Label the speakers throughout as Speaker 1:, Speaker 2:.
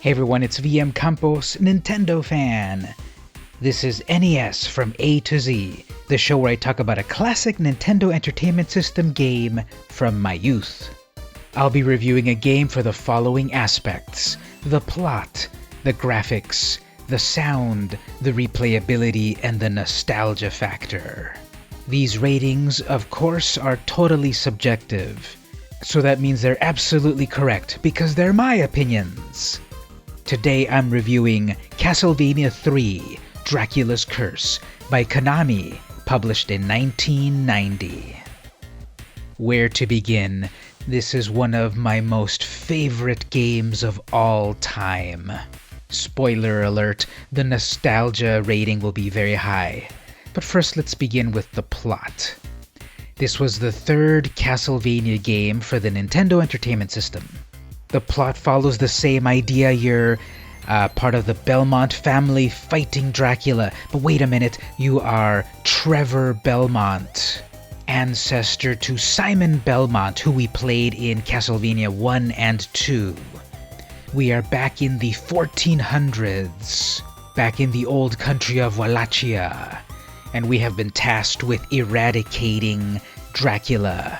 Speaker 1: Hey everyone, it's VM Campos, Nintendo fan. This is NES from A to Z, the show where I talk about a classic Nintendo Entertainment System game from my youth. I'll be reviewing a game for the following aspects: the plot, the graphics, the sound, the replayability, and the nostalgia factor. These ratings, of course, are totally subjective, so that means they're absolutely correct because they're my opinions. Today I'm reviewing Castlevania 3: Dracula's Curse by Konami, published in 1990. Where to begin? This is one of my most favorite games of all time. Spoiler alert, the nostalgia rating will be very high. But first let's begin with the plot. This was the third Castlevania game for the Nintendo Entertainment System. The plot follows the same idea. You're part of the Belmont family fighting Dracula. But wait a minute, you are Trevor Belmont, ancestor to Simon Belmont, who we played in Castlevania 1 and 2. We are back in the 1400s, back in the old country of Wallachia, and we have been tasked with eradicating Dracula.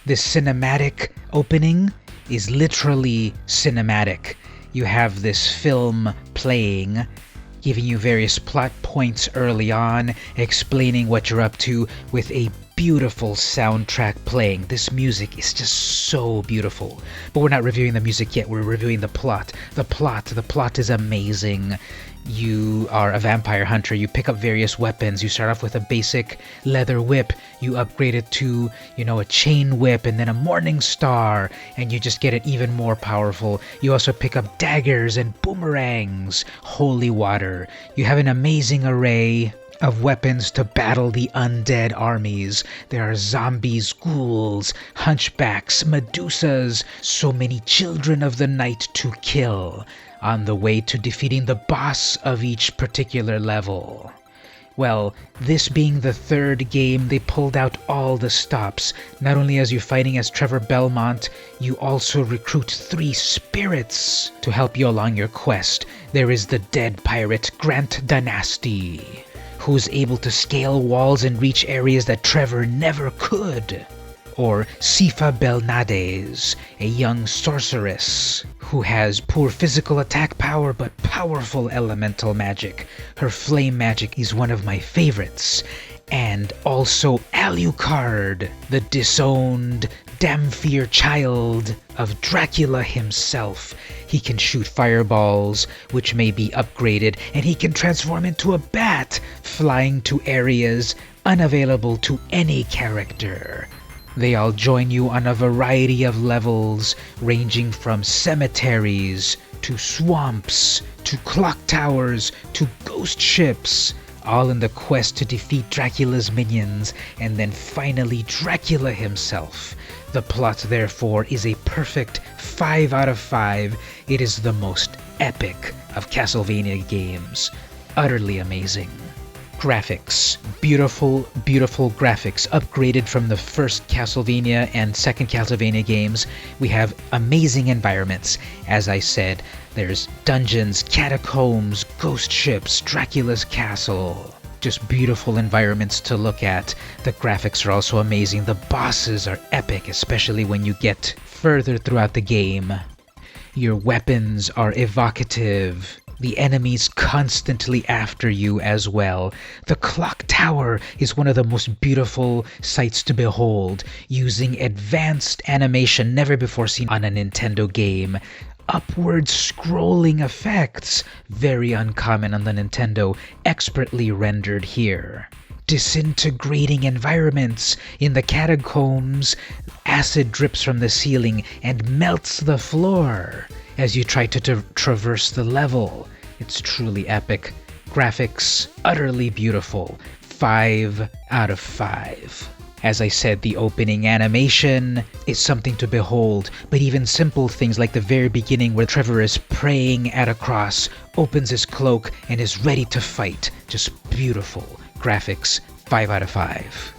Speaker 1: The cinematic opening is literally cinematic. You have this film playing, giving you various plot points early on, explaining what you're up to with a beautiful soundtrack playing. This music is just so beautiful. But we're not reviewing the music yet, we're reviewing the plot. The plot is amazing. You are a vampire hunter, you pick up various weapons. You start off with a basic leather whip, you upgrade it to, a chain whip and then a morning star, and you just get it even more powerful. You also pick up daggers and boomerangs, holy water. You have an amazing array of weapons to battle the undead armies. There are zombies, ghouls, hunchbacks, medusas, so many children of the night to kill on the way to defeating the boss of each particular level. Well, this being the third game, they pulled out all the stops. Not only as you're fighting as Trevor Belmont, you also recruit 3 spirits to help you along your quest. There is the dead pirate Grant Dynasty, who's able to scale walls and reach areas that Trevor never could. Or Sifa Belnades, a young sorceress who has poor physical attack power but powerful elemental magic. Her flame magic is one of my favorites. And also Alucard, the disowned, Damphir child of Dracula himself. He can shoot fireballs, which may be upgraded, and he can transform into a bat, flying to areas unavailable to any character. They all join you on a variety of levels, ranging from cemeteries, to swamps, to clock towers, to ghost ships, all in the quest to defeat Dracula's minions, and then finally Dracula himself. The plot, therefore, is a perfect 5 out of 5. It is the most epic of Castlevania games. Utterly amazing. Graphics. Beautiful graphics, upgraded from the first Castlevania and second Castlevania games. We have amazing environments. As I said, there's dungeons, catacombs, ghost ships, Dracula's castle. Just beautiful environments to look at. The graphics are also amazing. The bosses are epic, especially when you get further throughout the game. Your weapons are evocative. The enemies constantly after you as well. The clock tower is one of the most beautiful sights to behold, using advanced animation never before seen on a Nintendo game. Upward scrolling effects, very uncommon on the Nintendo, expertly rendered here. Disintegrating environments. In the catacombs, acid drips from the ceiling and melts the floor as you try to traverse the level. It's truly epic. Graphics, utterly beautiful. 5 out of 5. As I said, the opening animation is something to behold, but even simple things like the very beginning where Trevor is praying at a cross, opens his cloak, and is ready to fight. Just beautiful. Graphics, 5 out of 5.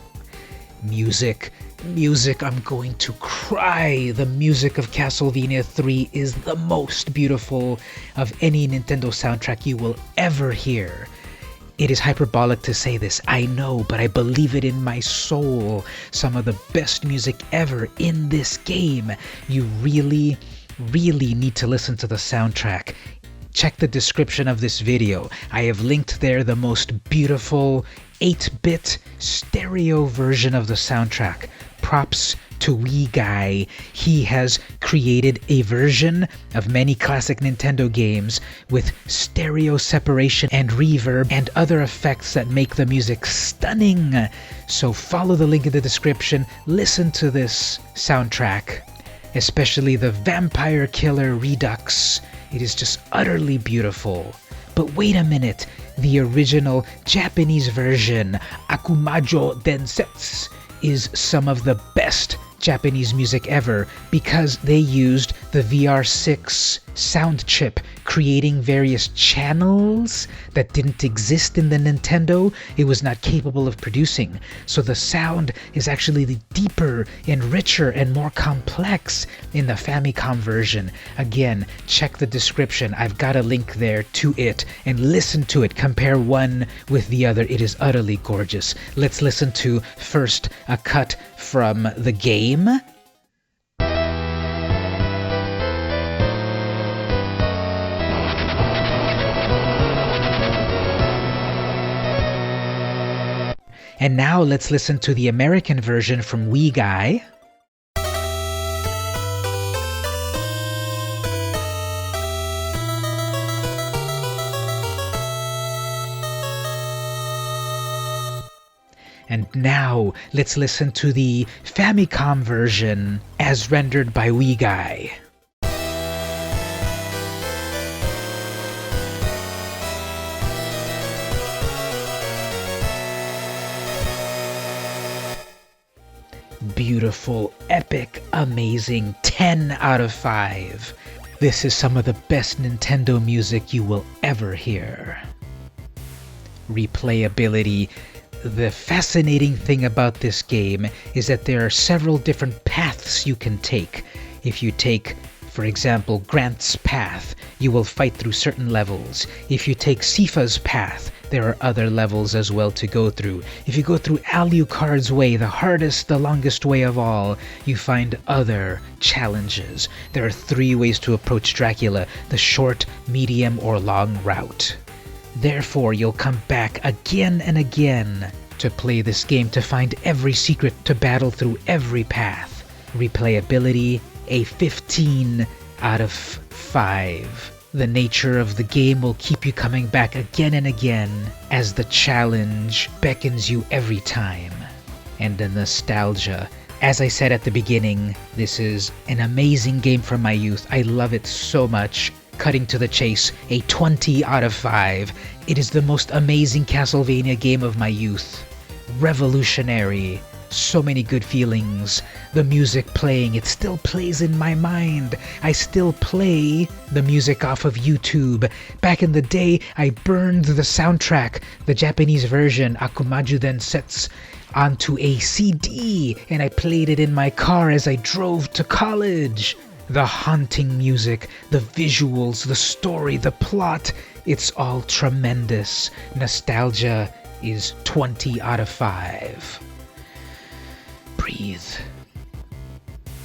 Speaker 1: Music, music, I'm going to cry. The music of Castlevania 3 is the most beautiful of any Nintendo soundtrack you will ever hear. It is hyperbolic to say this, I know, but I believe it in my soul. Some of the best music ever in this game. You really need to listen to the soundtrack. Check the description of this video. I have linked there the most beautiful 8-bit stereo version of the soundtrack. Props to WiiGuy. He has created a version of many classic Nintendo games with stereo separation and reverb and other effects that make the music stunning. So follow the link in the description, listen to this soundtrack, especially the Vampire Killer Redux. It is just utterly beautiful. But wait a minute, the original Japanese version, Akumajou Densetsu, is some of the best Japanese music ever because they used the VR6 sound chip, creating various channels that didn't exist in the Nintendo. It was not capable of producing. So the sound is actually deeper and richer and more complex in the Famicom version. Again, check the description. I've got a link there to it and listen to it. Compare one with the other. It is utterly gorgeous. Let's listen to first a cut from the game. And now let's listen to the American version from WiiGuy. And now let's listen to the Famicom version as rendered by WiiGuy. Beautiful, epic, amazing, 10 out of 5. This is some of the best Nintendo music you will ever hear. Replayability. The fascinating thing about this game is that there are several different paths you can take. If you take, for example, Grant's path, you will fight through certain levels. If you take Sifa's path, there are other levels as well to go through. If you go through Alucard's way, the hardest, the longest way of all, you find other challenges. There are 3 ways to approach Dracula, the short, medium, or long route. Therefore, you'll come back again and again to play this game, to find every secret, to battle through every path. Replayability, a 15 out of 5. The nature of the game will keep you coming back again and again as the challenge beckons you every time. And the nostalgia. As I said at the beginning, this is an amazing game from my youth. I love it so much. Cutting to the chase, a 20 out of 5. It is the most amazing Castlevania game of my youth. Revolutionary. So many good feelings. The music playing, it still plays in my mind. I still play the music off of YouTube. Back in the day, I burned the soundtrack, the Japanese version, Akumajou Densetsu, onto a CD, and I played it in my car as I drove to college. The haunting music, the visuals, the story, the plot, it's all tremendous. Nostalgia is 20 out of 5. Breathe.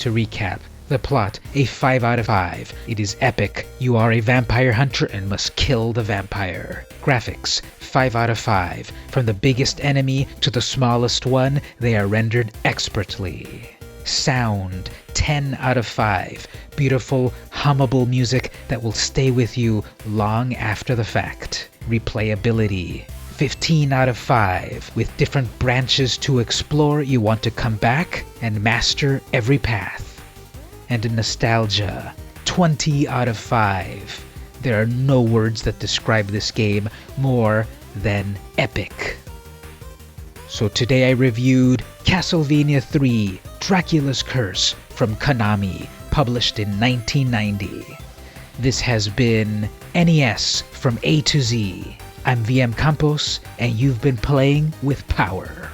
Speaker 1: To recap, the plot, a 5 out of 5. It is epic. You are a vampire hunter and must kill the vampire. Graphics, 5 out of 5. From the biggest enemy to the smallest one, they are rendered expertly. Sound, 10 out of 5. Beautiful, hummable music that will stay with you long after the fact. Replayability, 15 out of 5. With different branches to explore, you want to come back and master every path. And nostalgia, 20 out of 5. There are no words that describe this game more than epic. So today I reviewed Castlevania 3, Dracula's Curse from Konami, published in 1990. This has been NES from A to Z. I'm VM Campos, and you've been playing with power.